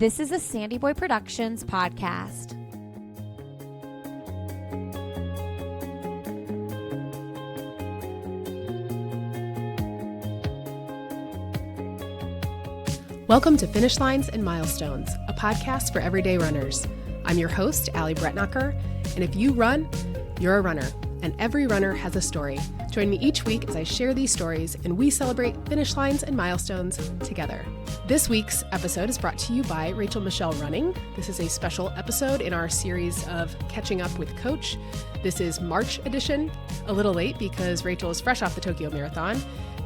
This is a Sandy Boy Productions podcast. Welcome to Finish Lines and Milestones, a podcast for everyday runners. I'm your host, Allie Bretnacher, and if you run, you're a runner, and every runner has a story. Join me each week as I share these stories and we celebrate finish lines and milestones together. This week's episode is brought to you by Rachel Michelle Running. This is a special episode in our series of Catching Up with Coach. This is March edition, a little late because Rachel is fresh off the Tokyo Marathon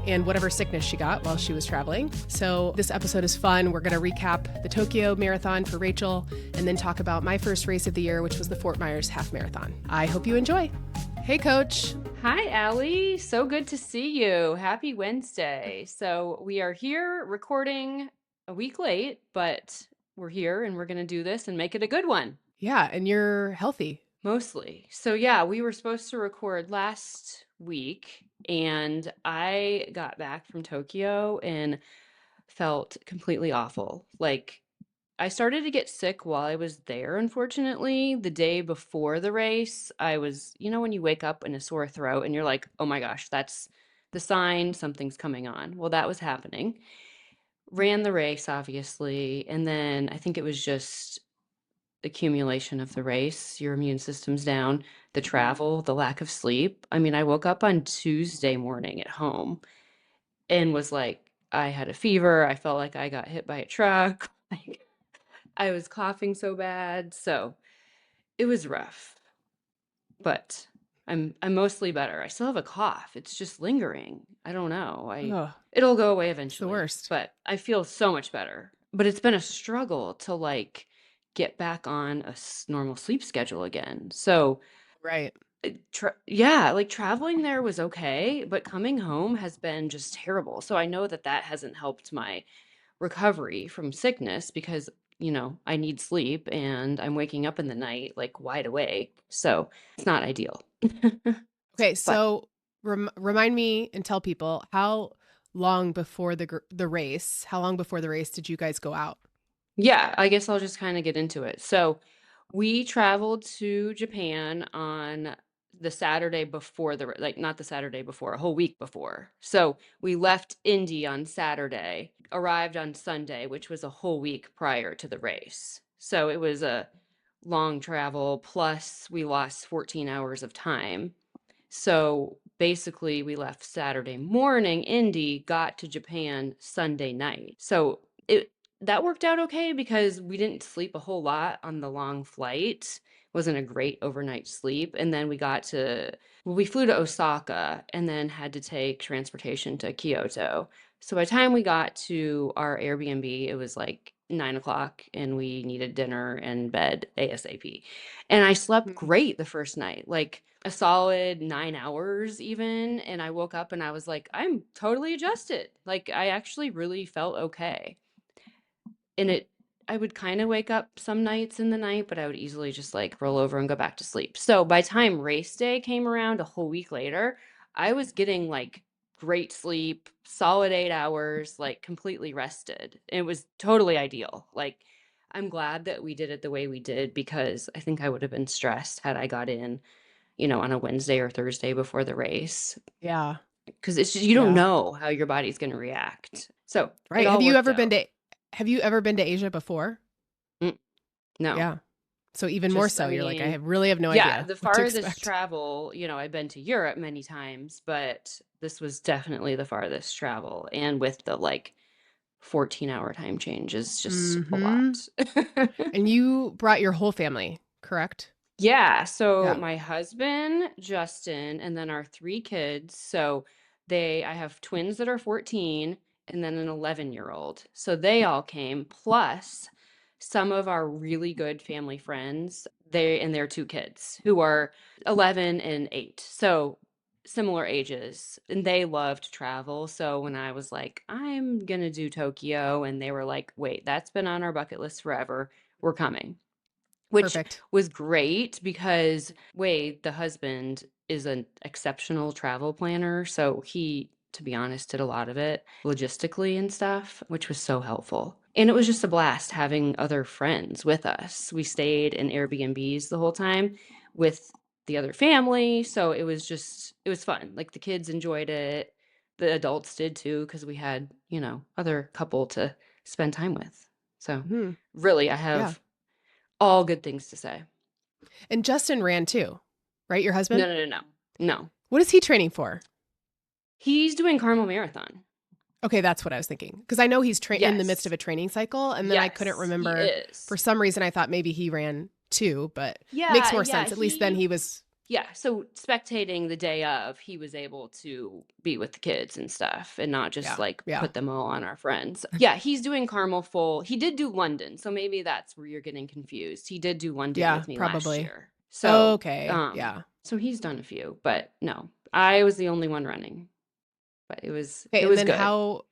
and whatever sickness she got while she was traveling. So this episode is fun. We're going to recap the Tokyo Marathon for Rachel and then talk about my first race of the year, which was the Fort Myers Half Marathon. I hope you enjoy. Hey, Coach. Hi, Allie. So good to see you. Happy Wednesday. So we are here recording a week late, but we're here and we're going to do this and make it a good one. Yeah, and you're healthy. Mostly. So yeah, we were supposed to record last week and I got back from Tokyo and felt completely awful. Like I started to get sick while I was there, unfortunately. The day before the race, I was, when you wake up in a sore throat and you're like, oh my gosh, that's the sign something's coming on. Well, that was happening. Ran the race, obviously. And then I think it was just accumulation of the race, your immune system's down, the travel, the lack of sleep. I mean, I woke up on Tuesday morning at home and was like, I had a fever. I felt like I got hit by a truck. Like I was coughing so bad. So it was rough, but I'm mostly better. I still have a cough. It's just lingering. I don't know. It'll go away eventually. It's the worst. But I feel so much better. But it's been a struggle to get back on a normal sleep schedule again. So right. Traveling there was okay, but coming home has been just terrible. So I know that hasn't helped my recovery from sickness because I need sleep and I'm waking up in the night like wide awake. So it's not ideal. Okay, so remind me and tell people how long before the race did you guys go out? Yeah, I guess I'll just kind of get into it. So we traveled to Japan on the Saturday before not the Saturday before, a whole week before. So we left Indy on Saturday, arrived on Sunday, which was a whole week prior to the race. So it was a long travel, plus we lost 14 hours of time. So basically we left Saturday morning, Indy, got to Japan Sunday night. So that worked out okay because we didn't sleep a whole lot on the long flight. Wasn't a great overnight sleep. And then we flew to Osaka and then had to take transportation to Kyoto. So by the time we got to our Airbnb, it was like 9:00 and we needed dinner and bed ASAP. And I slept great the first night, like a solid 9 hours even. And I woke up and I was like, I'm totally adjusted. Like I actually really felt okay. And I would kind of wake up some nights in the night, but I would easily just roll over and go back to sleep. So by the time race day came around a whole week later, I was getting great sleep, solid 8 hours, completely rested. It was totally ideal. I'm glad that we did it the way we did because I think I would have been stressed had I got in, on a Wednesday or Thursday before the race. Yeah. Because it's just, you don't know how your body's going to react. So right. Have you ever been to Asia before? No. Yeah. So even more so, you're like, I really have no idea. Yeah, the farthest travel, I've been to Europe many times, but this was definitely the farthest travel. And with the 14-hour time change is just a lot. And you brought your whole family, correct? Yeah. So my husband, Justin, and then our 3 kids. So I have twins that are 14 and then an 11-year-old. So they all came, plus some of our really good family friends, their 2 kids who are 11 and 8. So similar ages, and they loved travel. So when I was like, I'm going to do Tokyo, and they were like, wait, that's been on our bucket list forever. We're coming. Which was great because Wade, the husband, is an exceptional travel planner. So he, to be honest, did a lot of it logistically and stuff, which was so helpful. And it was just a blast having other friends with us. We stayed in Airbnbs the whole time with the other family, so it was fun. Like, the kids enjoyed it, the adults did too, because we had, other couple to spend time with. So, Mhm. really, I Yeah. have all good things to say. And Justin ran too, right? Your No, husband? no, no, no. No. What is he training for? He's doing Carmel Marathon. Okay, that's what I was thinking. Because I know he's in the midst of Yes. a training cycle, and then I couldn't Yes, he remember. For is. some reason, I thought maybe he ran too, but makes Yeah, more yeah, sense. At least then he he was. yeah, so spectating the day of, he was able to be with the kids and stuff and not just, Yeah, like, yeah, put them all on our friends. Yeah, he's doing Carmel full. He did do London, so maybe that's where you're getting confused. He did do London yeah, with me last probably. year. So, Okay, yeah. so he's done a few, but no, I was the only one running, but Okay, it and was then good. how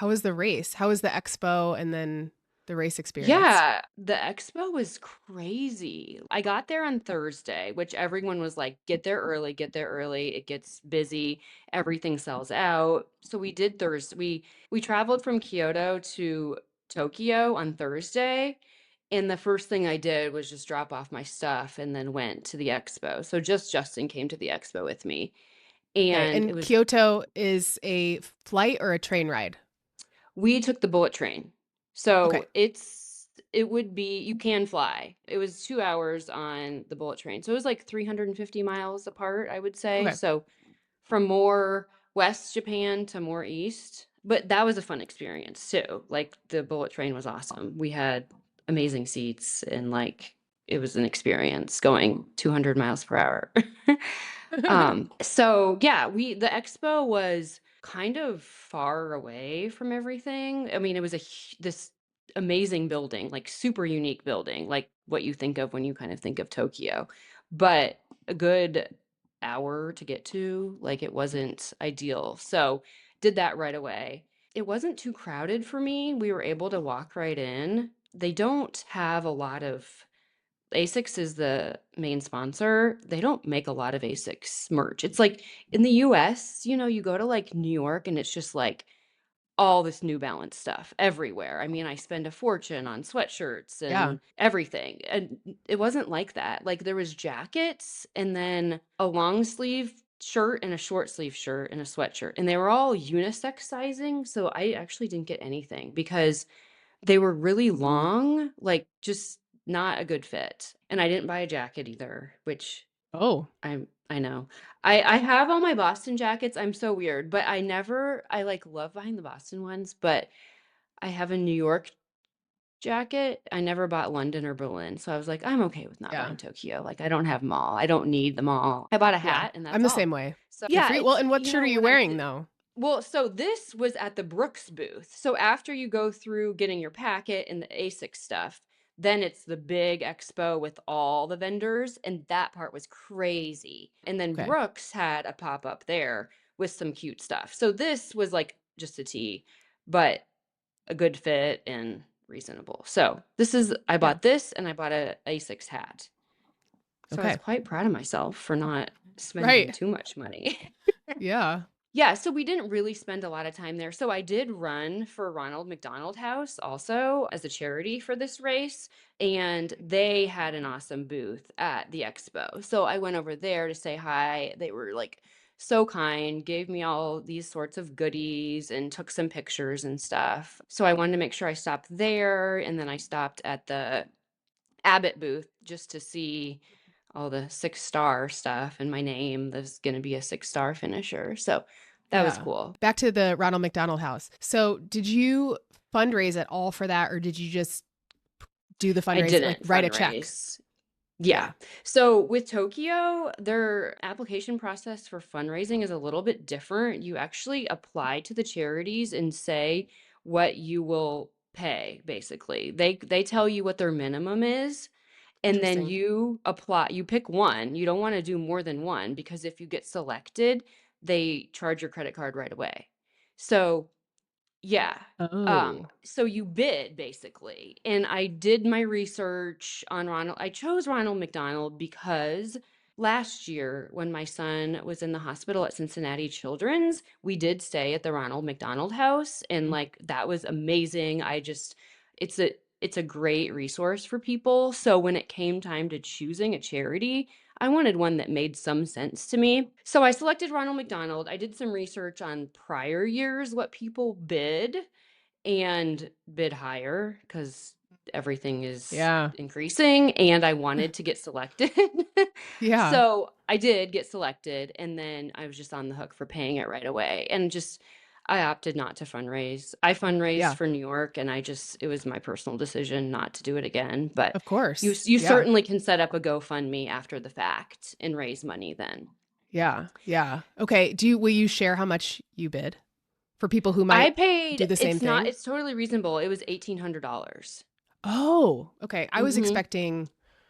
was the race? How was the expo and then the race experience? Yeah, the expo was crazy. I got there on Thursday, which everyone was like, get there early, get there early. It gets busy, everything sells out. So we did Thursday. We traveled from Kyoto to Tokyo on Thursday, and the first thing I did was just drop off my stuff and then went to the expo. So just Justin came to the expo with me, Okay, and it and was Kyoto is a flight or a train ride? we took the bullet train. So Okay, it would be you can fly. It was 2 hours on the bullet train. So it was like 350 miles apart, I would say. okay. So from more West Japan to more East. But that was a fun experience too. Like, the bullet train was awesome. We had amazing seats, and like, it was an experience going 200 miles per hour. So yeah, the expo was kind of far away from everything. I mean, it was this amazing building, like super unique building, like what you think of when you kind of think of Tokyo, but a good hour to get to, like, it wasn't ideal. So did that right away. It wasn't too crowded for me. We were able to walk right in. They don't have a lot of ASICS is the main sponsor. They don't make a lot of ASICS merch. It's like in the US, you go to like New York and it's just like all this New Balance stuff everywhere. I mean, I spend a fortune on sweatshirts Yeah. and everything. And it wasn't like that. Like, there was jackets and then a long sleeve shirt and a short sleeve shirt and a sweatshirt. And they were all unisex sizing. So I actually didn't get anything because they were really long, like, just not a good fit, and I didn't buy a jacket either, which Oh, I know. I have all my Boston jackets, I'm so weird, but I, like, love buying the Boston ones, but I have a New York jacket. I never bought London or Berlin, so I was like, "I'm okay with not yeah. buying Tokyo." Like, I don't have them all. I don't need them all. I bought a Yeah. hat, and I'm that's the all. same way. So, Good yeah, for you. Well, it's and what shirt are you when I wearing did though? well, so this was at the Brooks booth. So after you go through getting your packet and the ASIC stuff, then it's the big expo with all the vendors, and that part was crazy. And then Okay. Brooks had a pop-up there with some cute stuff. So this was like just a tee, but a good fit and reasonable. So I Yeah. bought this and I bought a ASICS hat. So I was Okay. quite proud of myself for not spending Right. too much money. Yeah. Yeah, so we didn't really spend a lot of time there. So I did run for Ronald McDonald House also as a charity for this race, and they had an awesome booth at the expo. So I went over there to say hi. They were like so kind, gave me all these sorts of goodies and took some pictures and stuff. So I wanted to make sure I stopped there, and then I stopped at the Abbott booth just to see all the 6-star stuff and my name. There's going to be a 6-star finisher. So that was Yeah. cool. Back to the Ronald McDonald House. So, did you fundraise at all for that, or did you just do the I fundraise, like didn't write a check? fundraise. Yeah. Yeah. So with Tokyo, their application process for fundraising is a little bit different. You actually apply to the charities and say what you will pay, basically. They tell you what their minimum is, and then Interesting. you pick one. You don't want to do more than one because if you get selected, they charge your credit card right away. So, yeah. Oh. So you bid basically. And I did my research on Ronald. I chose Ronald McDonald because last year when my son was in the hospital at Cincinnati Children's, we did stay at the Ronald McDonald House, and like that was amazing. It's a great resource for people. So when it came time to choosing a charity, I wanted one that made some sense to me. So I selected Ronald McDonald. I did some research on prior years, what people bid, and bid higher because everything is Yeah. increasing, and I wanted to get selected. Yeah. So I did get selected, and then I was just on the hook for paying it right away. And just I opted not to fundraise. I fundraised Yeah. for New York, and it was my personal decision not to do it again. But Of course. you Yeah. certainly can set up a GoFundMe after the fact and raise money then. Yeah. Yeah. Okay. Will you share how much you bid for people who I might do paid the same thing? it's totally reasonable. It was $1,800. Oh, okay. I was Mhm. expecting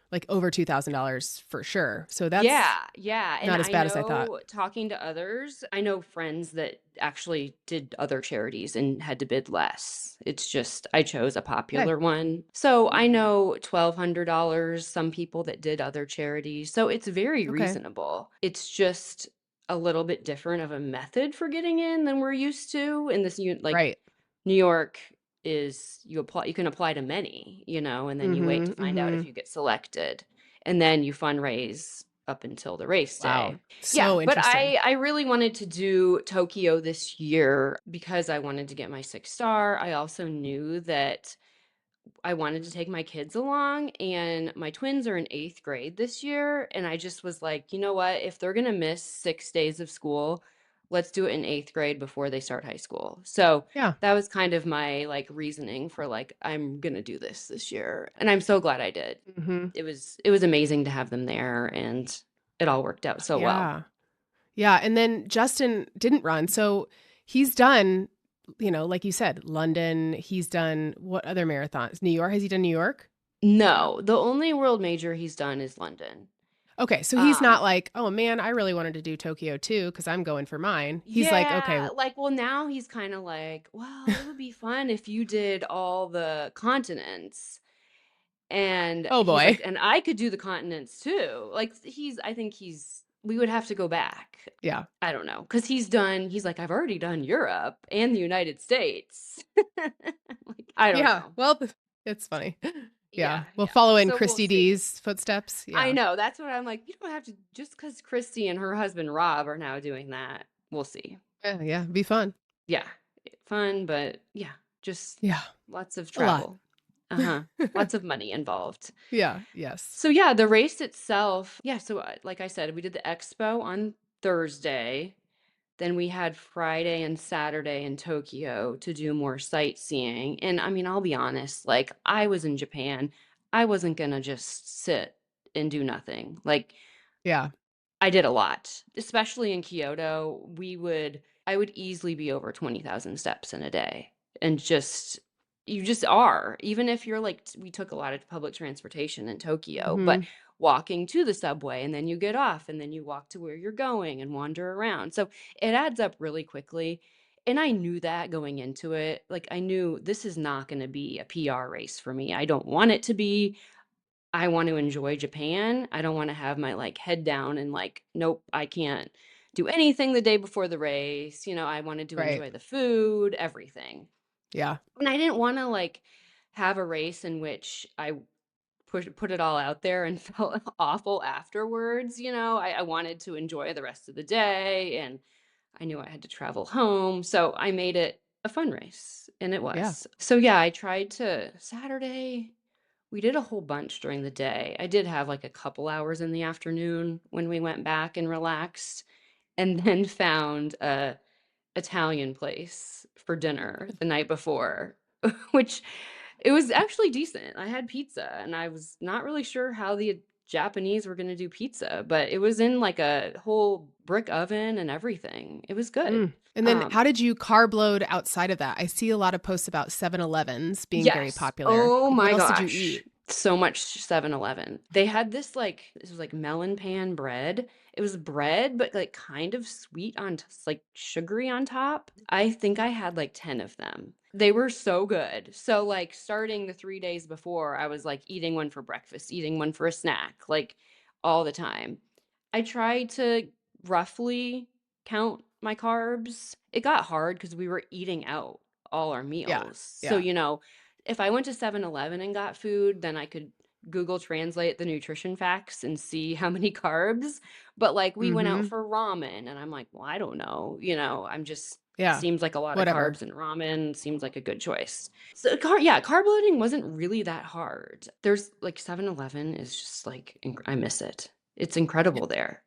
like over $2,000 for sure. So that's Yeah, yeah, and not as I bad as I thought. know talking to others, I know friends that actually did other charities and had to bid less. It's just I chose a Okay. popular one. So I know $1,200, some people that did other charities. So it's very Okay. reasonable. It's just a little bit different of a method for getting in than we're used to in this like Right. New York is you can apply to many, and then you wait to Mhm. find out if Mhm. you get selected, and then you fundraise up until the race Wow. day. Yeah, So but interesting. I really wanted to do Tokyo this year because I wanted to get my 6 star. I also knew that I wanted to take my kids along, and my twins are in 8th grade this year, and I just was like, "You know what? If they're gonna miss 6 days of school, let's do it in 8th grade before they start high school." So, Yeah. that was kind of my, like, reasoning for, like, I'm gonna do this year, and I'm so glad I did. Mhm. It was amazing to have them there, and it all worked out so well. Yeah. Yeah, and then Justin didn't run. So he's done, like you said, London, he's done what other marathons? New York, has he done New York? No, the only world major he's done is London. Okay, so he's not Um like, "Oh man, I really wanted to do Tokyo too because I'm going for mine." He's like, "Okay, Yeah, like, well, now he's kinda like, "Well, it would be fun if you did all the continents." And oh he's boy." like, "And I could do the continents too." Like, I think we would have to go back. Yeah. I don't know, 'cause he's like, "I've already done Europe and the United States." Like, I don't Yeah. know. Well, it's funny. Yeah. Yeah, We'll yeah. follow in So we'll Christy see. D's footsteps. I Yeah. know, that's what I'm like, "You don't have to just because Christy and her husband Rob are now doing that." We'll see. Yeah, yeah, be fun. Yeah, fun, but yeah, just Yeah. lots of A lot. travel. Uh-huh. Lots of money involved. Yeah, yes. So yeah, the race itself, yeah, so like I said, we did the expo on Thursday. Then we had Friday and Saturday in Tokyo to do more sightseeing. And I mean, I'll be honest, like I was in Japan, I wasn't gonna just sit and do nothing. Like Yeah. I did a lot, especially in Kyoto. I would easily be over 20,000 steps in a day. And you just are. Even if you're like, we took a lot of public transportation in Tokyo, but Mhm. walking to the subway and then you get off and then you walk to where you're going and wander around. So it adds up really quickly. And I knew that going into it. Like, I knew this is not going to be a PR race for me. I don't want it to be. I want to enjoy Japan. I don't wanna have my, like, head down and, like, "Nope, I can't do anything the day before the race." I wanted to Right. enjoy the food, everything. Yeah. And I didn't wanna, like, have a race in which I put it all out there and felt awful afterwards. I wanted to enjoy the rest of the day, and I knew I had to travel home, so I made it a fun race, and it Yeah. was. So, yeah, I tried to Saturday we did a whole bunch during the day. I did have, like, a couple hours in the afternoon when we went back and relaxed, and then found a Italian place for dinner the night before, which it was actually decent. I had pizza, and I was not really sure how the Japanese were gonna do pizza, but it was in, like, a whole brick oven and everything. It was good. Mm. And then Um how did you carb load outside of that? I see a lot of posts about 7-Elevens being very Yes. popular. Oh What my else did you gosh. eat? So much 7-Eleven. They had this was like melon pan bread. It was bread, but like kind of sweet like sugary on top. I think I had like 10 of them. They were so good. So like starting the 3 days before, I was like eating one for breakfast, eating one for a snack, like all the time. I tried to roughly count my carbs. It got hard because we were eating out all our Yeah. meals. So, Yeah. if I went to 7-Eleven and got food, then I could Google Translate the nutrition facts and see how many carbs. But like we went out Mm-hmm. for ramen and I'm like, well, I don't know. I'm just Yeah. seems like a lot of Whatever. carbs in ramen, seems like a good choice. So yeah, carb loading wasn't really that hard. There's like 7-Eleven is just like I miss it. It's Yeah. incredible there.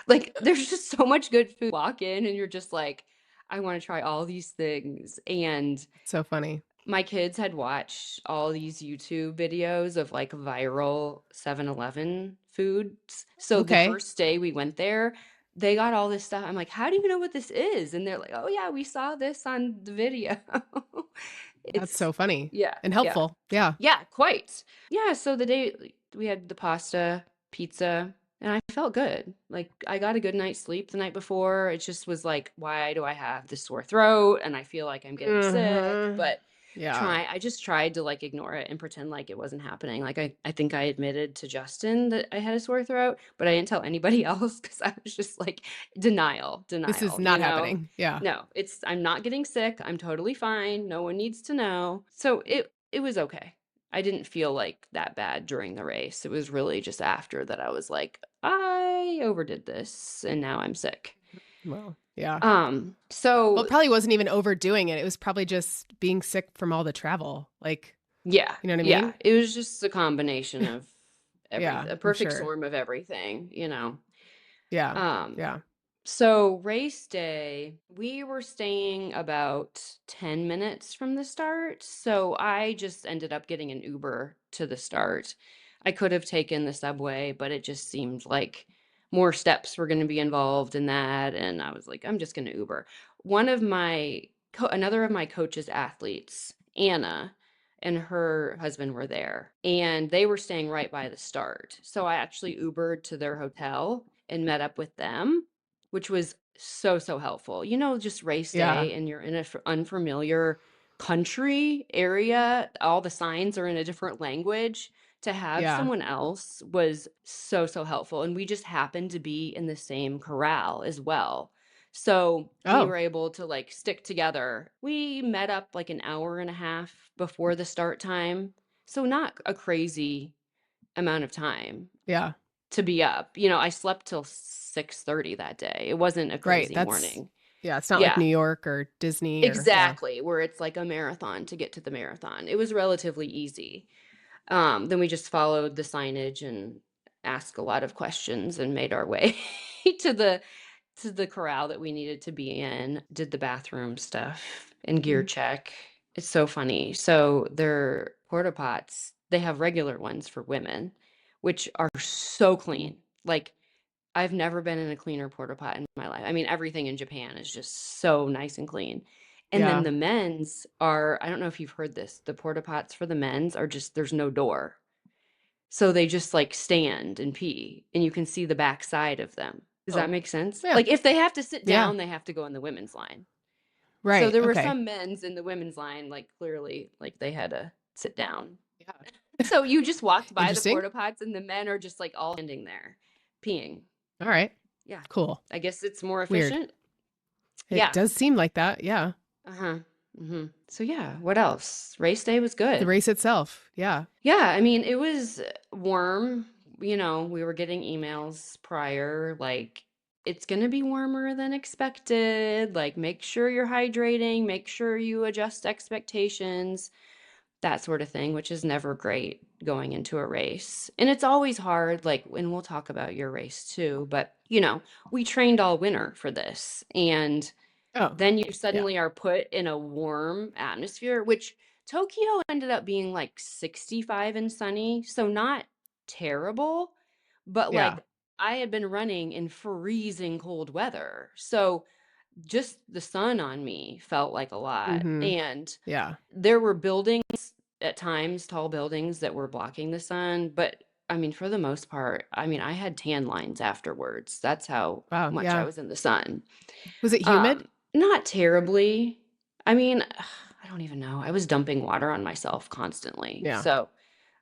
Like, there's just so much good food. Walk in and you're just like, "I wanna try all these things," and So funny. my kids had watched all these YouTube videos of, like, viral 7-Eleven foods. So the Okay. first day we went there, they got all this stuff. I'm like, "How do you know what this is?" And they're like, "Oh, yeah, we saw this on the video." That's It's so funny yeah, and yeah. helpful. Yeah. Yeah, quite. Yeah, so the day we had the pasta, pizza, and I felt good. Like I got a good night's sleep the night before. It just was like, why do I have this sore throat and I feel like I'm getting sick? Mm-hmm. But Yeah. I just tried to like ignore it and pretend like it wasn't happening. Like I think I admitted to Justin that I had a sore throat, but I didn't tell anybody else because I was just like This is denial. not happening. Yeah. No, I'm not getting sick. I'm totally fine. No one needs to know. So it was okay. I didn't feel like that bad during the race. It was really just after that I was like, I overdid this and now I'm sick. Well, yeah. Well, So it probably wasn't even overdoing it. It was probably just being sick from all the travel. Like, yeah, you know what I yeah, mean? it was just a combination of Yeah, a I'm perfect sure. storm of everything. Yeah. Um, Yeah. So race day, we were staying about 10 minutes from the start. So I just ended up getting an Uber to the start. I could have taken the subway, but it just seemed like more steps were going to be involved in that. And I was like, I'm just going to Uber. Another of my coach's athletes, Anna, and her husband were there, and they were staying right by the start. So I actually Ubered to their hotel and met up with them, which was so, so helpful. Just race Yeah. day and you're in a unfamiliar country area, all the signs are in a different language. To have Yeah. someone else was so, so helpful. And we just happened to be in the same corral as well. So we Oh, were able to like stick together. We met up like an hour and a half before the start time. So not a crazy amount of time yeah. to be up. I slept till 6:30 that day. It wasn't a Right. crazy morning. Yeah, it's not like Yeah, New York or Disney or, yeah. exactly. Where it's like a marathon to get to the marathon. It was relatively easy. Then we just followed the signage and asked a lot of questions and made our way to the corral that we needed to be in. Did the bathroom stuff and gear Mhm. check. It's so funny. So their porta pots, they have regular ones for women, which are so clean. Like I've never been in a cleaner porta pot in my life. I mean, everything in Japan is just so nice and clean. And then Yeah. the men's are, I don't know if you've heard this, the porta pots for the men's are just, there's no door. So they just like stand and pee and you can see the back side of them. Does that Oh, make sense? yeah. Like if they have to sit Yeah. down, they have to go in the women's line. So Right. there were Okay. some men's in the women's line, like clearly, like they had to sit down. Yeah. So you just walked by the Interesting. porta pots and the men are just like all standing there peeing. All right. Yeah. Cool. I guess it's more Weird. efficient. It Yeah. does seem like that. Yeah. Uh-huh. So yeah, what else? Race day was The good. race itself. Yeah. Yeah, I mean, it was warm. We were getting emails prior, like, it's going to be warmer than expected. Like, make sure you're hydrating, make sure you adjust expectations, that sort of thing, which is never great going into a race. And it's always hard, like, and we'll talk about your race too, but, we trained all winter for this. And Oh, then you yeah. suddenly are put in a warm atmosphere, which Tokyo ended up being like 65 and sunny, so not terrible, but Yeah. like I had been running in freezing cold weather. So just the sun on me felt like a lot. Mm-hmm. And Yeah. there were buildings at times, tall buildings that were blocking the sun, but I mean, for the most part, I mean, I had tan lines afterwards. That's how Wow. much I Yeah. was in the sun. Was it humid? Not terribly. I mean, I don't even know. I was dumping water on myself constantly. Yeah. So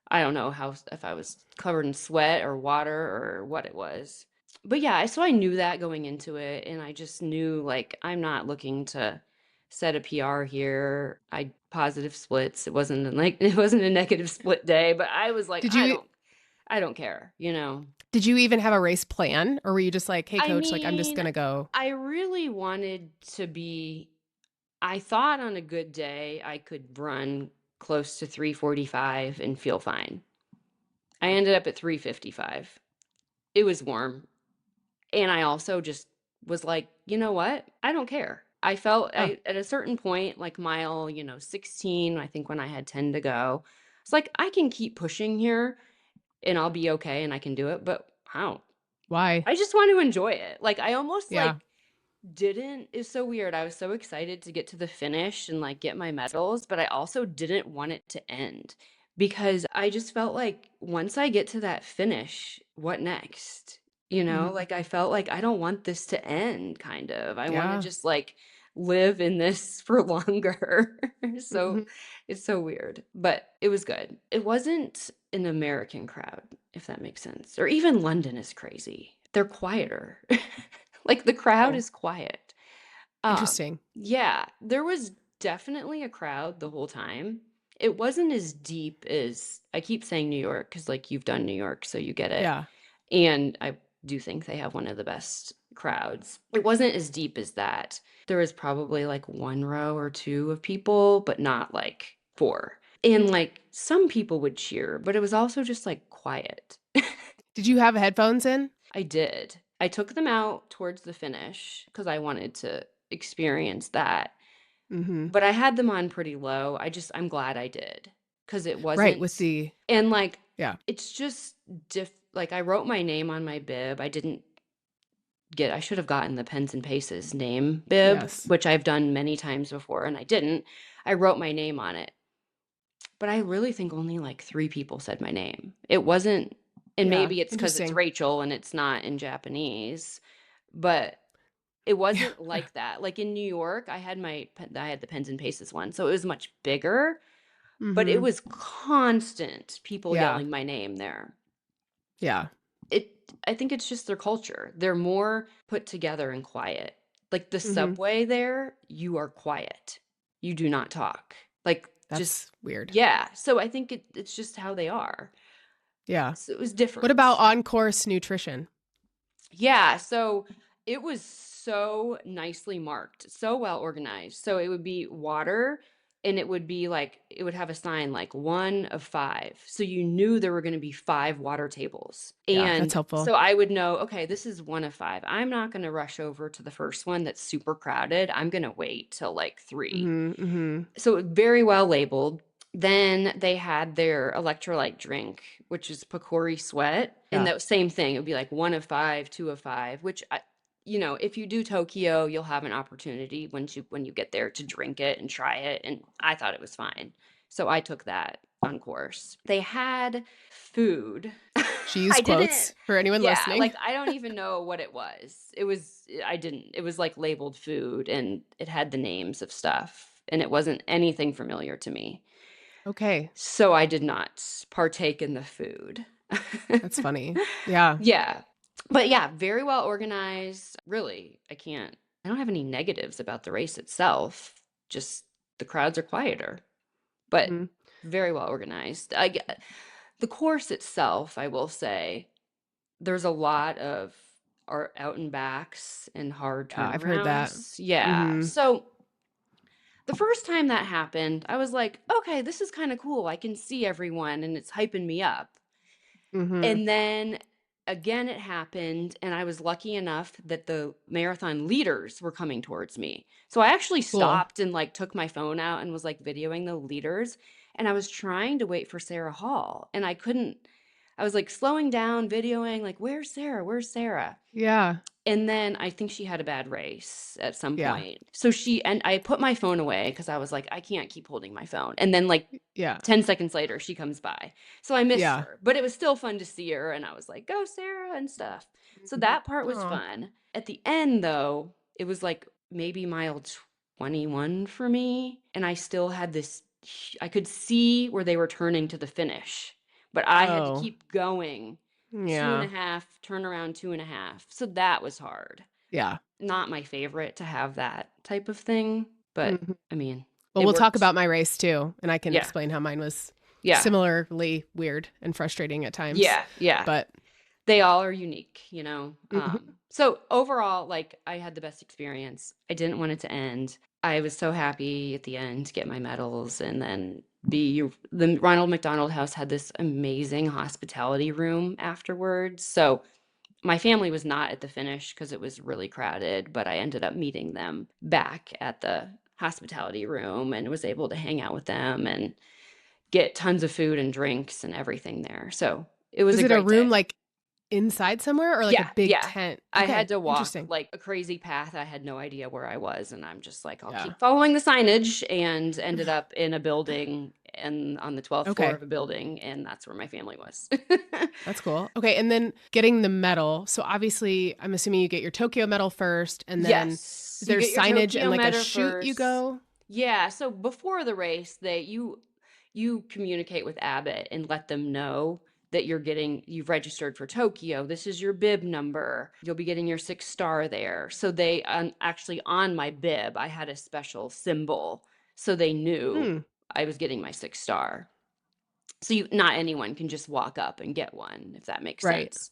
I don't know if I was covered in sweat or water or what it was. But yeah, so I knew that going into it, and I just knew like I'm not looking to set a PR here. I positive splits. It wasn't it wasn't a negative split day, but I was like, Did you I don't care, you know. did you even have a race plan, or were you just like, "Hey I coach, like I'm just mean, going to go?" I really wanted to be I thought on a good day I could run close to 3:45 and feel fine. I ended up at 3:55. It was warm. And I also just was like, "You know what? I don't care." I felt Oh, at a certain point, like mile, 16, I think when I had 10 to go, it's like, I can keep pushing here and I'll be okay and I can do it, but I don't. why? I just want to enjoy it. Like I almost Yeah. like didn't it's so weird. I was so excited to get to the finish and like get my medals, but I also didn't want it to end because I just felt like once I get to that finish, what next? Mhm. Like I felt like I don't want this to end kind of. I want to Yeah. just like live in this for longer. So Mhm. it's so weird, but it was good. It wasn't an American crowd, if that makes sense. Or even London is crazy. They're quieter. Like the crowd Oh, is quiet. interesting. Yeah, there was definitely a crowd the whole time. It wasn't as deep as I keep saying New York because like you've done New York, so you get it. Yeah. And I do think they have one of the best crowds. It wasn't as deep as that. There was probably like one row or two of people, but not like four. And like some people would cheer, but it was also just like quiet. Did you have headphones in? I did. I took them out towards the finish because I wanted to experience that, Mhm. but I had them on pretty low. I'm glad I did because it Right, with wasn't the and, like, yeah. it's just like, I wrote my name on my bib. I should have gotten the Pens and Paces name bib, Yes. which I've done many times before, and I didn't. I wrote my name on it, but I really think only, like, 3 people said my name. It wasn't and Yeah. maybe it's because it's Interesting. Rachel and it's not in Japanese, but it Yeah. wasn't like that. Like, in New York, I had the Pens and Paces one, so it was much bigger, but it Mhm. was constant people Yeah. yelling my name there. Yeah. It I think it's just their culture. They're more put together and quiet. Like, the Mhm. subway there, you are quiet. You do not talk. Like, just That's weird. yeah, so I think it's just how they are. Yeah. So it was What about different. on-course nutrition? Yeah, so it was so nicely marked, so well organized. So it would be water and it would be like it would have a sign like 1 of 5. So you knew there were going to be 5 water tables. Yeah, that's And helpful. so I would know, okay, this is 1 of 5. I'm not going to rush over to the first one that's super crowded. I'm going to wait till like 3. Mhm. Mhm. So very well labeled. Then they had their electrolyte drink, which is Pocori Sweat. And Yeah. that same thing, it would be like 1 of 5, 2 of 5, which if you do Tokyo, you'll have an opportunity when you get there to drink it and try it. And I thought it was fine. So I took that on course. They had food. She I used didn't quotes for anyone yeah, listening. like I don't even know what it was. I didn't. It was like labeled food and it had the names of stuff and it wasn't anything familiar to me. Okay. So I did not partake in the food. That's funny. Yeah. Yeah. But yeah, very well organized. Really, I don't have any negatives about the race itself. Just the crowds are quieter, but Mhm. very well organized. The course itself, I will say, there's a lot of our out and backs and hard Yeah, I've heard that. turnarounds. Yeah. Mhm. So the first time that happened, I was like, okay, this is kind of cool. I can see everyone and it's hyping me up. Mhm. And then again, it happened. And I was lucky enough that the marathon leaders were coming towards me. So I actually Cool. stopped and like took my phone out and was like videoing the leaders. And I was trying to wait for Sarah Hall and I couldn't. I was like slowing down, videoing, like, where's Sarah? Where's Sarah? Yeah. And then I think she had a bad race at some Yeah. point. So and I put my phone away because I was like, I can't keep holding my phone. And then like Yeah. 10 seconds later, she comes by. So I missed Yeah. her, but it was still fun to see her. And I was like, go, Sarah, and stuff. So that part was Oh. fun. At the end, though, it was like maybe mile 21 for me. And I still had I could see where they were turning to the finish, but I had to Oh. keep going Yeah. 2.5, turnaround 2.5. So that was hard. Yeah. Not my favorite to have that type of thing, but Mhm. I mean, Well, it we'll talk worked. about my race too, and I can Yeah. explain how mine was Yeah. similarly weird and frustrating at times. Yeah. Yeah. But They all are unique, you know? mhm. So overall, like, I had the best experience. I didn't want it to end. I was so happy at the end to get my medals and then the Ronald McDonald House had this amazing hospitality room afterwards. So my family was not at the finish because it was really crowded, but I ended up meeting them back at the hospitality room and was able to hang out with them and get tons of food and drinks and everything there. So it was Was a it a great room day. like inside somewhere or like a Yeah, big yeah. tent? I had Okay, to walk interesting. like a crazy path. I had no idea where I was, and I'm just like, I'll Yeah. keep following the signage, and ended up in a building and on the 12th floor Okay. of a building, and that's where my family was. That's cool. Okay, and then getting the medal. So obviously, I'm assuming you get your Tokyo medal first, and then Yes, is you there get your signage and Tokyo like a Medal chute you first. go? Yeah, so before the race, you communicate with Abbott and let them know that you've registered for Tokyo. This is your bib number. You'll be getting your 6-star there. So they actually on my bib, I had a special symbol, so they knew Hmm. I was getting my 6-star. So not anyone can just walk up and get one, if that makes Right. sense.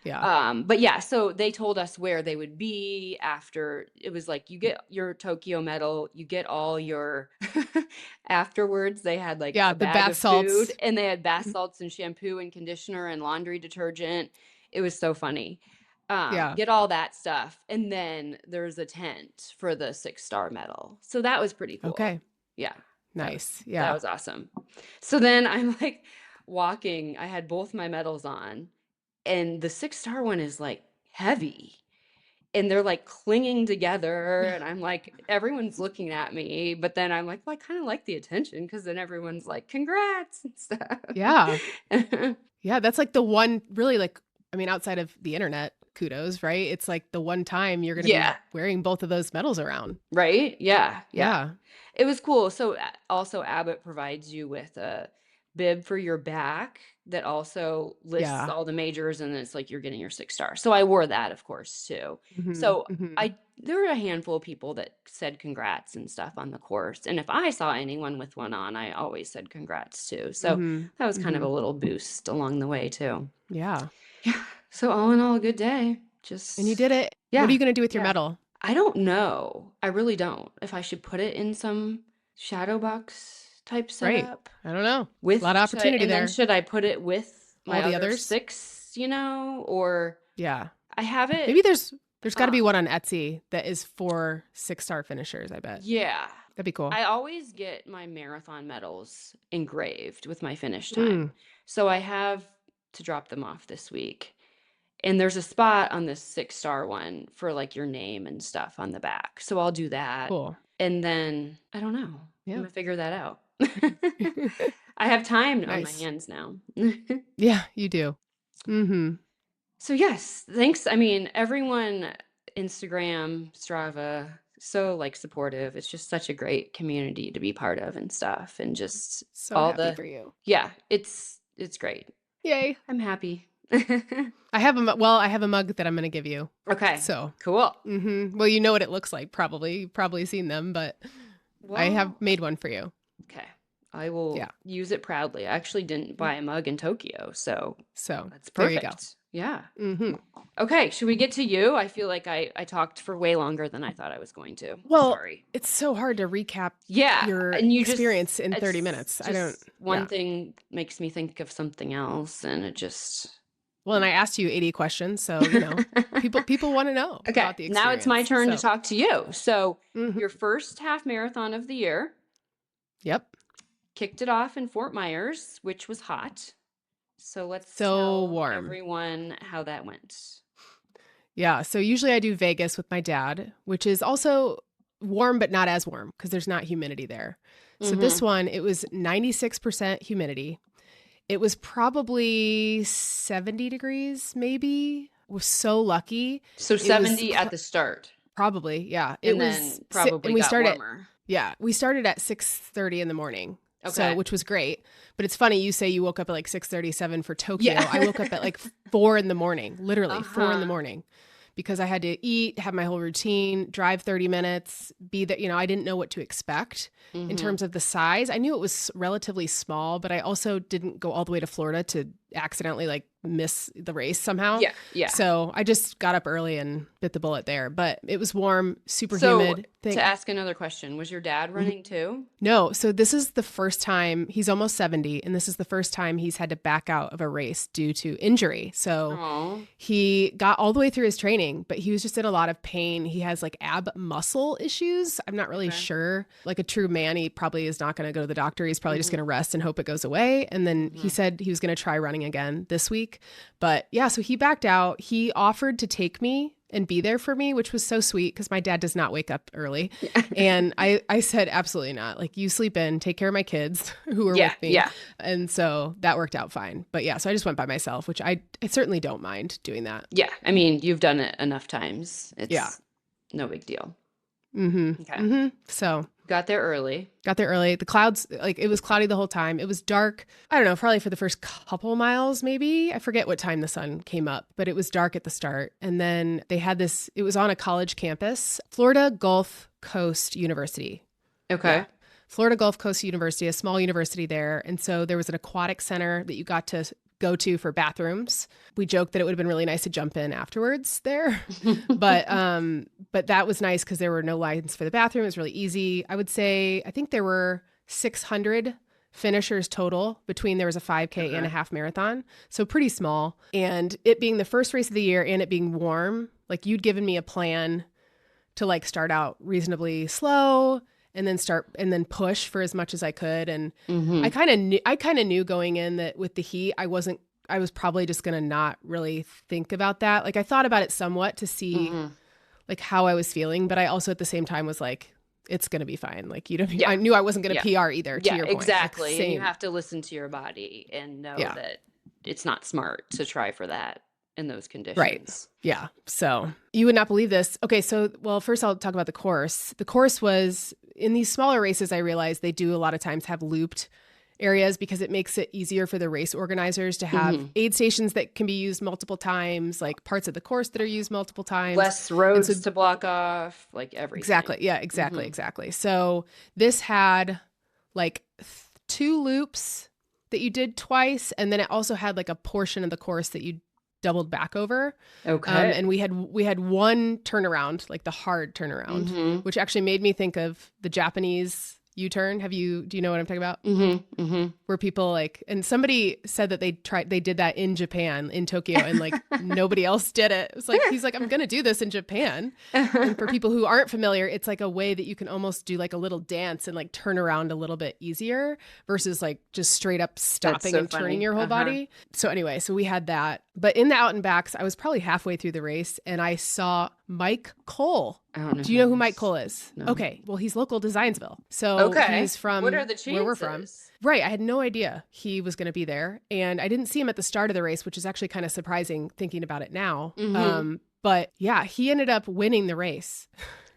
Yeah. But yeah, so they told us where they would be after. It was like, you get your Tokyo medal, you get all your afterwards. They had like Yeah, a the bag bath of food, salts. and they had bath salts and shampoo and conditioner and laundry detergent. It was so funny. Yeah. Get all that stuff. And then there's a tent for the 6-star medal. So that was pretty cool. Okay. Yeah. Nice. That Yeah. was awesome. So then I'm like walking, I had both my medals on, and the 6-star one is like heavy, and they're like clinging together, and I'm like, everyone's looking at me, but then I'm like, well, I kind of like the attention because then everyone's like, congrats and stuff. Yeah. Yeah, that's like the one really like I mean outside of the internet, kudos, right? It's like the one time you're going to be Yeah. wearing both of those medals around. Right. Yeah. Yeah. Yeah. It was cool. So also Abbott provides you with a bib for your back that also lists Yeah. all the majors, and it's like you're getting your 6-star. So I wore that, of course, too. Mhm. So Mhm. there were a handful of people that said congrats and stuff on the course. And if I saw anyone with one on, I always said congrats too. So Mhm. that was kind of a Mhm. little boost along the way too. Yeah. Yeah. So all in all, a good day. And you Just did it. What are yeah. you going to do with your Yeah. medal? I don't know. I really don't. If I should put it in some shadow box type Right. setup I don't know. A lot of opportunity and then there. should I put it with All my the other others? 6, or Yeah. I have it. Maybe there's got to be one on Etsy that is for 6-star finishers, I bet. Yeah. That'd be cool. I always get my marathon medals engraved with my finish Mm, time. So I have to drop them off this week. And there's a spot on this 6-star one for like your name and stuff on the back. So I'll do that. cool. And then I don't know. I'm Yeah. gonna figure that out. I have time on my Nice. hands now. Yeah, you do. Mhm. So yes, thanks. I mean, everyone, Instagram, Strava, so like supportive. It's just such a great community to be part of and stuff. And just So all happy the for you. yeah, it's great. Yay. I'm happy. I have I have a mug that I'm going to give you. Okay. So, Cool. well, you know what it looks like probably. You've probably seen them, but I have Well, made one for you. okay. I will Yeah. use it proudly. I actually didn't buy a mug in Tokyo, so So, that's there you go. perfect. Yeah. Mhm. Okay, should we get to you? I feel like I talked for way longer than I thought I was going to. Well, Sorry. it's so hard to recap Yeah, your and experience in 30 it's minutes. I don't, just one yeah. thing makes me think of something else, and it just Well, and I asked you 80 questions, so, people want to know Okay, about the experience. now it's my turn to So, talk to you. So, mhm. your first half marathon of the year, Yep. kicked it off in Fort Myers, which was hot. So let's So tell warm. everyone how that went. Yeah. So usually I do Vegas with my dad, which is also warm, but not as warm because there's not humidity there. So this one, it was 96% humidity. It was probably 70 degrees, maybe. Was so lucky. So It was 70 at the start, probably, yeah. It and was, then probably and we got started, warmer. yeah, we started at 6:30 in the morning. So, which was great. But it's funny, you say you woke up at like 6:37 for Tokyo. I woke up at like 4 in the morning, literally 4 in the morning, because I had to eat, have my whole routine, drive 30 minutes, be there. You know, I didn't know what to expect in terms of the size. I knew it was relatively small, but I also didn't go all the way to Florida to accidentally like miss the race somehow. Yeah. So I just got up early and bit the bullet there. But it was warm, super humid. To ask another question, was your dad running too? No. So this is the first time, he's almost 70, and this is the first time he's had to back out of a race due to injury. So he got all the way through his training, but he was just in a lot of pain. He has like ab muscle issues. I'm not really sure. Like a true man, he probably is not going to go to the doctor. He's probably just going to rest and hope it goes away. And then he said he was going to try running again this week. But yeah, so he backed out. He offered to take me and be there for me, which was so sweet because my dad does not wake up early. And I said, absolutely not. Like, you sleep in, take care of my kids who are with me. Yeah. And so that worked out fine. But yeah, so I just went by myself, which I certainly don't mind doing that. Yeah. I mean, you've done it enough times. It's no big deal. Okay. So got there early. The clouds, like, it was cloudy the whole time. It was dark. I don't know, probably for the first couple miles, maybe. I forget what time the sun came up, but it was dark at the start. And then they had this, it was on a college campus, Florida Gulf Coast University. Okay. Yeah. Florida Gulf Coast University, a small university there. And so there was an aquatic center that you got to go to for bathrooms. We joked that it would have been really nice to jump in afterwards there. But that was nice because there were no lines for the bathroom. It was really easy. I would say, I think there were 600 finishers total between there was a 5K and a half marathon. So pretty small. And it being the first race of the year and it being warm, like, you'd given me a plan to like start out reasonably slow and then push for as much as I could. And I kind of knew going in that with the heat, I was probably just going to not really think about that. Like, I thought about it somewhat to see like how I was feeling, but I also at the same time was like, it's going to be fine. Like, you know, I knew I wasn't going to PR either, to your point. Exactly. Like, and you have to listen to your body and know that it's not smart to try for that in those conditions. Right. Yeah. So you would not believe this. Okay. So, well, first I'll talk about the course. The course was, in these smaller races, I realized they do a lot of times have looped areas because it makes it easier for the race organizers to have aid stations that can be used multiple times, like parts of the course that are used multiple times. Less roads to block off, like everything. Exactly. Yeah, exactly. So this had like 2 loops that you did twice, and then it also had like a portion of the course that you doubled back over. Okay. And we had one turnaround, like the hard turnaround, which actually made me think of the Japanese U-turn. Do you know what I'm talking about? Where people like, and somebody said that they did that in Japan, in Tokyo, and like nobody else did it. It was like, he's like, I'm going to do this in Japan. And for people who aren't familiar, it's like a way that you can almost do like a little dance and like turn around a little bit easier versus like just straight up stopping and turning your whole body. So anyway, so we had that. But in the out and backs, I was probably halfway through the race and I saw Mike Cole. I don't know. Do you know who Mike Cole is? No. Okay. Well, he's local to Zionsville. So he's from what are the chances? Where we're from. Right. I had no idea he was going to be there. And I didn't see him at the start of the race, which is actually kind of surprising thinking about it now. But yeah, he ended up winning the race.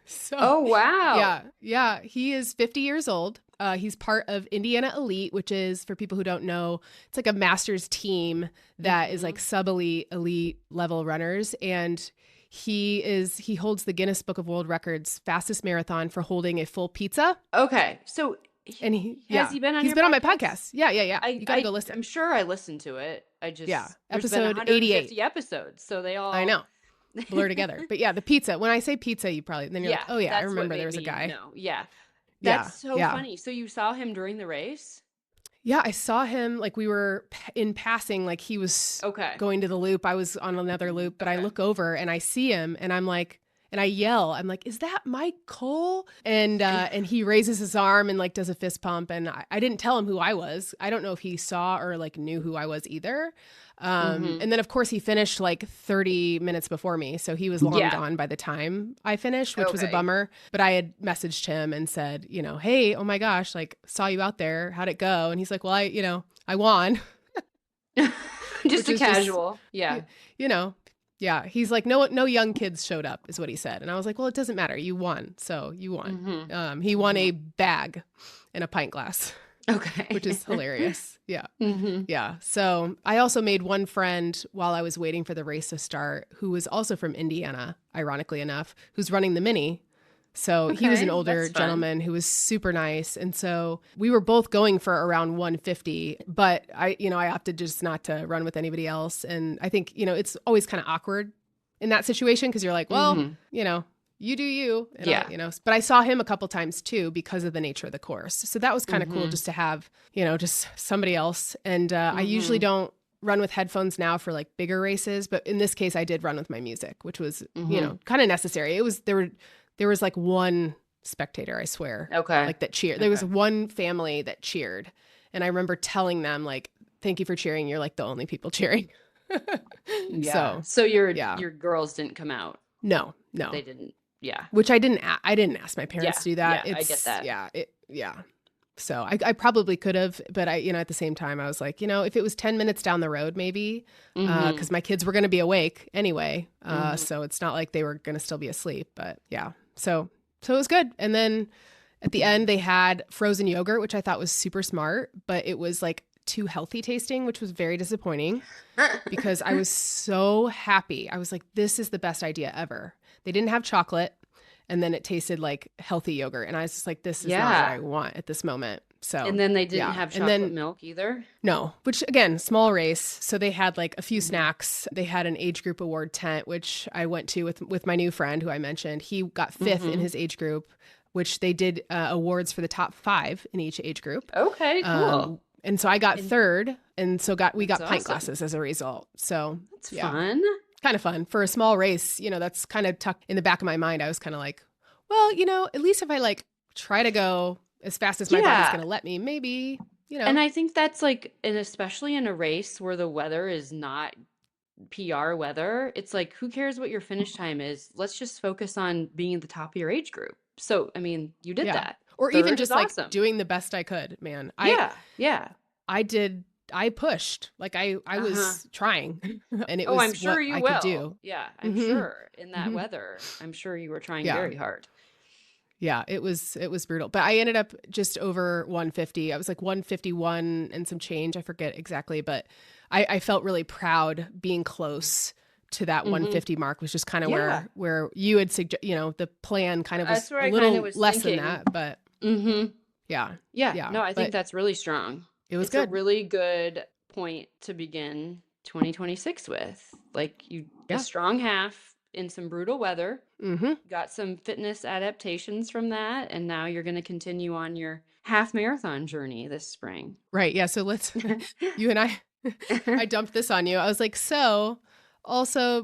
So, oh, wow. Yeah. He is 50 years old. He's part of Indiana Elite, which is, for people who don't know, it's like a master's team that is like sub-elite, elite level runners. And he holds the Guinness Book of World Records fastest marathon for holding a full pizza. Okay. So He's been on my podcast. Yeah. You got to go listen. I'm sure I listened to it. Episode 88 episodes. So they all, I know, blur together. But yeah, the pizza. When I say pizza, you're like, oh yeah, I remember there was a guy. Yeah. That's so funny. So you saw him during the race? Yeah, I saw him, like we were in passing, like he was going to the loop. I was on another loop, but I look over and I see him and I'm like, and I yell, I'm like, is that Mike Cole? And he raises his arm and like does a fist pump. And I didn't tell him who I was. I don't know if he saw or like knew who I was either. And then of course he finished like 30 minutes before me. So he was long gone by the time I finished, which was a bummer. But I had messaged him and said, hey, oh my gosh, like saw you out there. How'd it go? And he's like, well, I won. Just a casual. Yeah, he's like, no young kids showed up, is what he said. And I was like, well, it doesn't matter. You won. So you won. He won a bag and a pint glass. Okay. which is hilarious. Yeah. Mm-hmm. Yeah. So I also made one friend while I was waiting for the race to start who was also from Indiana, ironically enough, who's running the mini. So he was an Okay, older that's fun. gentleman who was super nice. And so we were both going for around 150, but I opted just not to run with anybody else. And I think, it's always kind of awkward in that situation because you're like, well, Mm-hmm. you do you. And Yeah. but I saw him a couple times too because of the nature of the course. So that was kind of cool Mm-hmm. just to have, just somebody else. And I usually Mm-hmm. don't run with headphones now for like bigger races, but in this case I did run with my music, which was, Mm-hmm. kind of necessary. There was like one spectator, I swear, Okay. like that cheered. There was one family that cheered. And I remember telling them like, thank you for cheering. You're like the only people cheering. Yeah. So your yeah. girls didn't come out. No. They didn't. Yeah. Which I didn't ask my parents Yeah. to do that. Yeah, I get that. Yeah. So I probably could have, but at the same time I was like, if it was 10 minutes down the road, maybe, Mm-hmm. because my kids were going to be awake anyway. Mhm. So it's not like they were going to still be asleep, but yeah. So it was good. And then at the end they had frozen yogurt, which I thought was super smart, but it was like too healthy tasting, which was very disappointing because I was so happy. I was like, this is the best idea ever. They didn't have chocolate, and then it tasted like healthy yogurt. And I was just like, this is not what I want at this moment. So, And then they didn't yeah. have And chocolate then, milk either. no, which again, small race. So they had like a few snacks. They had an age group award tent, which I went to with my new friend who I mentioned. He got 5th in his age group, which they did awards for the top 5 in each age group. Okay, cool. And so I got 3rd, and so we got That's pint awesome. glasses as a result. So That's yeah. fun. Kind of fun for a small race. That's kind of tucked in the back of my mind. I was kind of like, well, at least if I like try to go as fast as my body's Yeah. going to let me, maybe, And I think that's like, and especially in a race where the weather is not PR weather, it's like, who cares what your finish time is? Let's just focus on being at the top of your age group. So, I mean, you did yeah. that. Or even 3rd just is like awesome. doing the best I could, man. Yeah. I pushed, like I was trying and it was I'm sure what you I will. could do. Yeah, I'm Mhm. sure in that Mhm. weather, I'm sure you were trying Yeah. very hard. Yeah, it was brutal. But I ended up just over 150. I was like 151 and some change. I forget exactly, but I felt really proud being close to that 150 mark, was just kind of Yeah. where you had the plan kind of was That's where a I little kinda was less thinking. than that, but Mm-hmm. yeah. Yeah. Yeah, No, I think but that's really strong. it was It's good. a really good point to begin 2026 with. Like a Yeah. strong half in some brutal weather, Mm-hmm. got some fitness adaptations from that, and now you're going to continue on your half marathon journey this spring. Right. Yeah. So let's, you and I dumped this on you. I was like, so also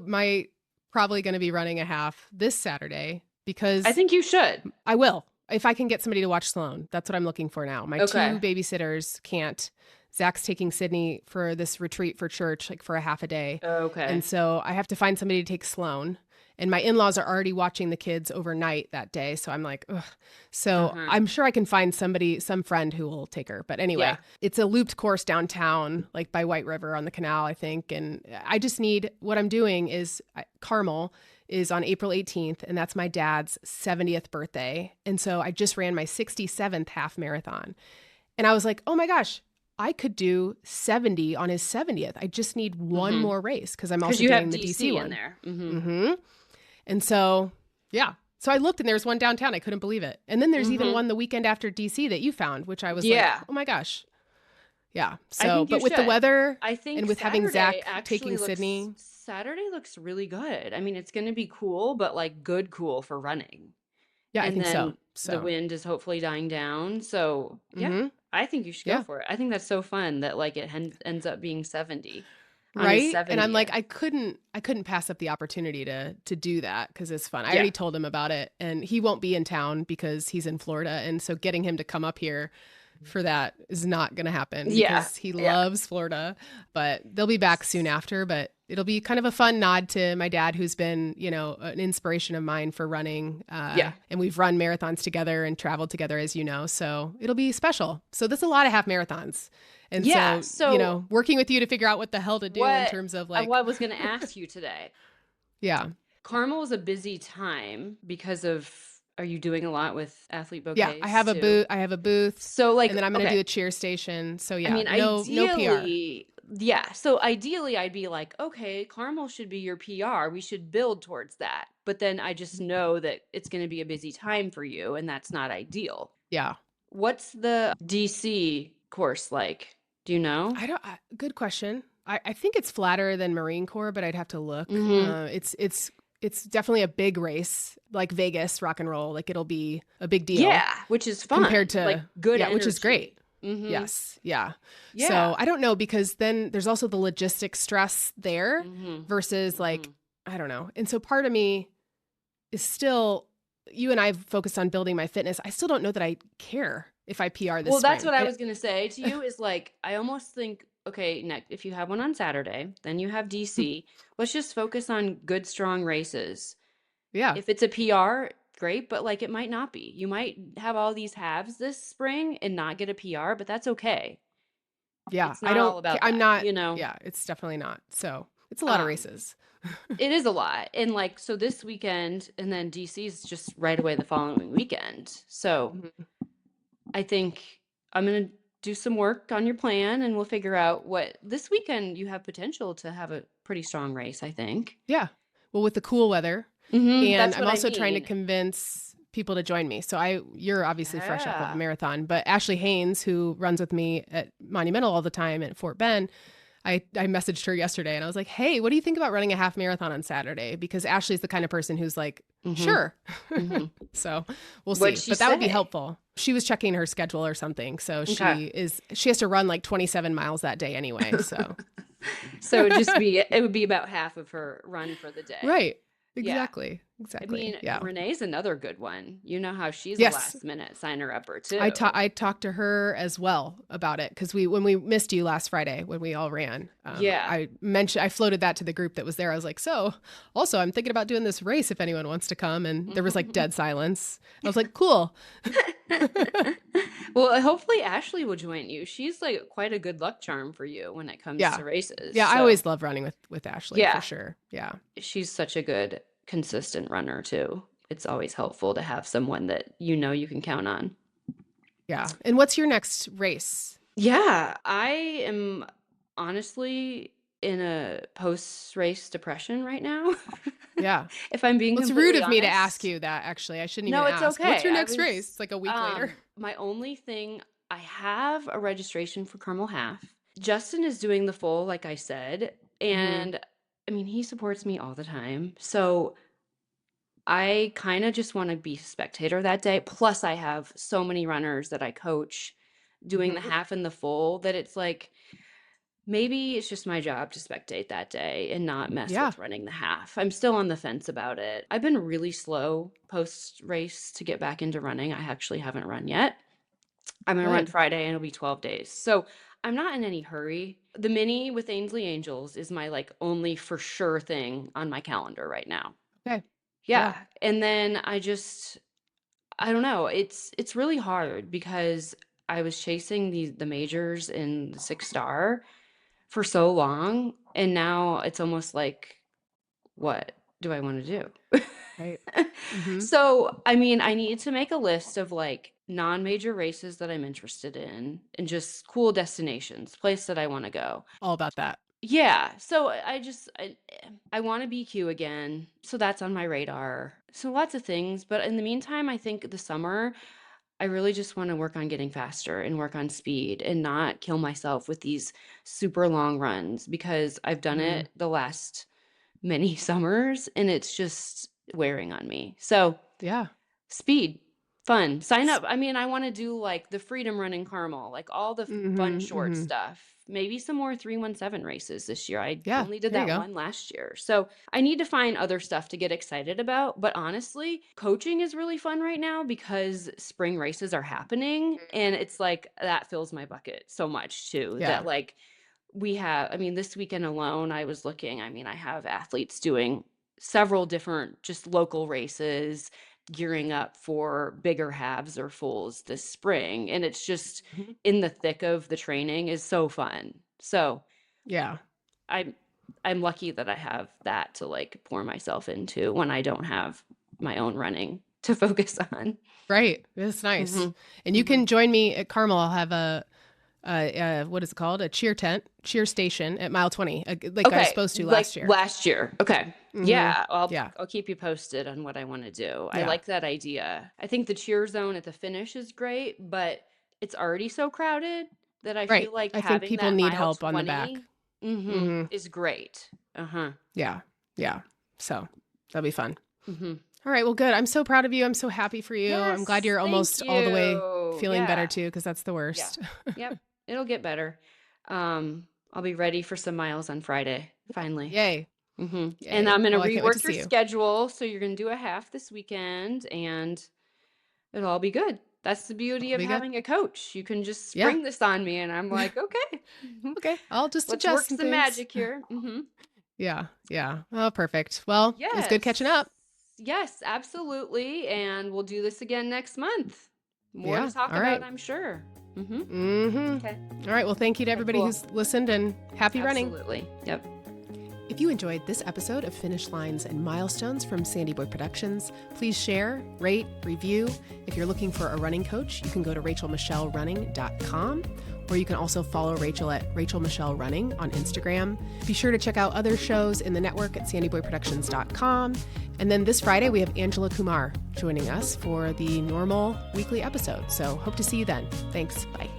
probably going to be running a half this Saturday because I think you should. I will. If I can get somebody to watch Sloan, that's what I'm looking for now. My Okay. 2 babysitters can't. Zach's taking Sydney for this retreat for church, like for a half a day. Okay. And so I have to find somebody to take Sloan. And my in-laws are already watching the kids overnight that day. So I'm like, ugh. So I'm sure I can find some friend who will take her. But anyway, Yeah. it's a looped course downtown, like by White River on the canal, I think. And I just what I'm doing is Carmel is on April 18th, and that's my dad's 70th birthday. And so I just ran my 67th half marathon. And I was like, oh my gosh, I could do 70 on his 70th. I just need one more race because I'm also you doing have the DC in one. there. Mm-hmm. And so, yeah. So I looked and there's one downtown. I couldn't believe it. And then there's even one the weekend after DC that you found, which I was like, oh my gosh. Yeah. So, but with the weather I think and with having Saturday Zach actually taking Sydney. Saturday looks really good. I mean, it's going to be cool, but like good cool for running. Yeah, I And think then so. the wind is hopefully dying down. So yeah, Mhm. I think you should go for it. I think that's so fun that like it ends up being 70. on his Right. And I'm like, 70th. I couldn't pass up the opportunity to do that because it's fun. I Yeah. already told him about it, and he won't be in town because he's in Florida. And so getting him to come up here for that is not going to happen Yeah. because he loves Florida, but they'll be back soon after. But it'll be kind of a fun nod to my dad, who's been, an inspiration of mine for running. And we've run marathons together and traveled together, as you know. So it'll be special. So there's a lot of half marathons. And Yeah, so, working with you to figure out what the hell to do in terms of like, what I was going to ask you today. yeah. Carmel is a busy time because of Are you doing a lot with athlete Yeah, I bouquets have a too? booth. I have a booth, So and like, then I'm gonna okay. do a cheer station. So I yeah, mean, no PR. ideally, yeah. So ideally, I'd be like, okay, Carmel should be your PR. We should build towards that. But then I just know that it's going to be a busy time for you, and that's not ideal. Yeah, What's the DC course like? Do you know? Good question. I think it's flatter than Marine Corps, but I'd have to look. Mm-hmm. It's definitely a big race, like Vegas rock and roll. Like it'll be a big deal Yeah, which is compared fun. Like to good yeah, which is great. energy. Mm-hmm. Yes, yeah. Yeah. So I don't know because then there's also the logistic stress there Mm-hmm. versus like Mm-hmm. I don't know. And so part of me is still you and I have focused on building my fitness. I still don't know that I care if I PR this Well, that's spring. what I was gonna say to you is like I almost think, okay, next if you have one on Saturday, then you have DC. Let's just focus on good, strong races. Yeah. If it's a PR, great, but like it might not be. You might have all these halves this spring and not get a PR, but that's okay. Yeah, It's I not don't all ca about I'm that, not you know? yeah, it's definitely not. So, it's a lot of Um, races. it is a lot. And like so this weekend and then DC is just right away the following weekend. So Mhm. I think I'm gonna do some work on your plan and we'll figure out what this weekend you have potential to have a pretty strong race, I think. Yeah. Well, with the cool weather, and That's I'm what I also trying to mean. convince people to join me. So you're obviously fresh off of a Yeah. marathon, but Ashley Haynes, who runs with me at Monumental all the time at Fort Bend, I messaged her yesterday and I was like, "Hey, what do you think about running a half marathon on Saturday?" Because Ashley's the kind of person who's like, Mm-hmm. "Sure." Mm-hmm. So, we'll What'd see. she But that would be say? helpful. She was checking her schedule or something. So Okay. she has to run like 27 miles that day anyway, so. So it would be about half of her run for the day. Right. Yeah. Exactly. I Exactly. mean, Yeah. Renee's another good one. You know how she's a Yes. last minute signer upper too. I talked to her as well about it because when we missed you last Friday when we all ran, Yeah. I floated that to the group that was there. I was like, so also I'm thinking about doing this race if anyone wants to come, and there was like dead silence. I was like, cool. Well, hopefully Ashley will join you. She's like quite a good luck charm for you when it comes Yeah, to races. yeah. I So always love running with Ashley for yeah, sure. Yeah, she's such a good, consistent runner too. It's always helpful to have someone that you know you can count on. yeah. And what's your next race? Yeah, I am honestly in a post-race depression right now. Yeah. If I'm being Well, it's rude completely of me to ask honest. you that. Actually, I shouldn't even No, it's ask. What's okay. your I next race? was It's like a week later. my only thing, I have a registration for Carmel Half. Justin is doing the full, like I said, Hmm. and I mean, he supports me all the time. So I kind of just want to be a spectator that day. Plus, I have so many runners that I coach doing the Hmm. half and the full that it's like maybe it's just my job to spectate that day and not mess Yeah. with running the half. I'm still on the fence about it. I've been really slow post race to get back into running. I actually haven't run yet. I'm going to run Good. Friday and it'll be 12 days. So I'm not in any hurry. The mini with Ainsley Angels is my like only for sure thing on my calendar right now. Okay. Yeah. Yeah. And then I don't know. It's really hard because I was chasing the majors in the 6 star for so long, and now it's almost like, what do I want to do? Right. Hmm. So, I mean, I need to make a list of like non-major races that I'm interested in and just cool destinations, place that I want to go. All about that. Yeah, so I want to BQ again, so that's on my radar. So lots of things, but in the meantime, I think the summer I really just want to work on getting faster and work on speed and not kill myself with these super long runs because I've done Mm. it the last many summers and it's just wearing on me. So, Yeah. speed, fun. Sign S- up. I mean, I want to do like the Freedom Run in Carmel, like all the fun mhm. short Mhm. stuff. Maybe some more 317 races this year. I Yeah. only did There you that go. one last year. So I need to find other stuff to get excited about. But honestly, coaching is really fun right now because spring races are happening. And it's like that fills my bucket so much too. Yeah. That like I mean, this weekend alone, I was looking, I mean, I have athletes doing several different just local races, gearing up for bigger halves or fulls this spring. And it's just Mhm. in the thick of the training is so fun. So Yeah. I'm I'm lucky that I have that to like pour myself into when I don't have my own running to focus on. Right. It's nice. Mhm. And you Mhm. can join me at Carmel. I'll have what is it called? A cheer station at mile 20, like I was Okay, supposed to like last year. last year. Okay. Yeah, Yeah. I'll keep you posted on what I want to do. I Yeah. like that idea. I think the cheer zone at the finish is great, but it's already so crowded that I Right. feel like I think having people that need mile help on the back. 20 hmm is great. Uh-huh. Yeah. Yeah. So that'll be fun. Mhm. All right. Well, good. I'm so proud of you. I'm so happy for you. I'm glad Yes, you're thank almost all the way you. feeling better Yeah. too, because that's the Yeah. worst. Yep. It'll get better. I'll be ready for some miles on Friday, finally. Yay. And Yay. I'm gonna Well, I can't wait to rework your see you. schedule, so you're gonna do a half this weekend, and it'll all be good. That's the beauty I'll of be good. having a coach. You can just Yeah. spring this on me, and I'm like, okay, Okay. I'll just let's adjust work some some things. magic here. Yeah. Yeah. Oh, perfect. Well, it was good Yes, catching up. yes, absolutely, and we'll do this again next month. More to Yeah. talk All about, right. I'm sure. Okay. All right. Well, thank you to Okay, everybody cool. who's listened, and happy running. Absolutely. Yep. If you enjoyed this episode of Finish Lines and Milestones from Sandy Boy Productions, please share, rate, review. If you're looking for a running coach, you can go to rachelmichellerunning.com, or you can also follow Rachel at Rachel Michelle Running on Instagram. Be sure to check out other shows in the network at sandyboyproductions.com. And then this Friday, we have Angela Kumar joining us for the normal weekly episode. So hope to see you then. Thanks. Bye.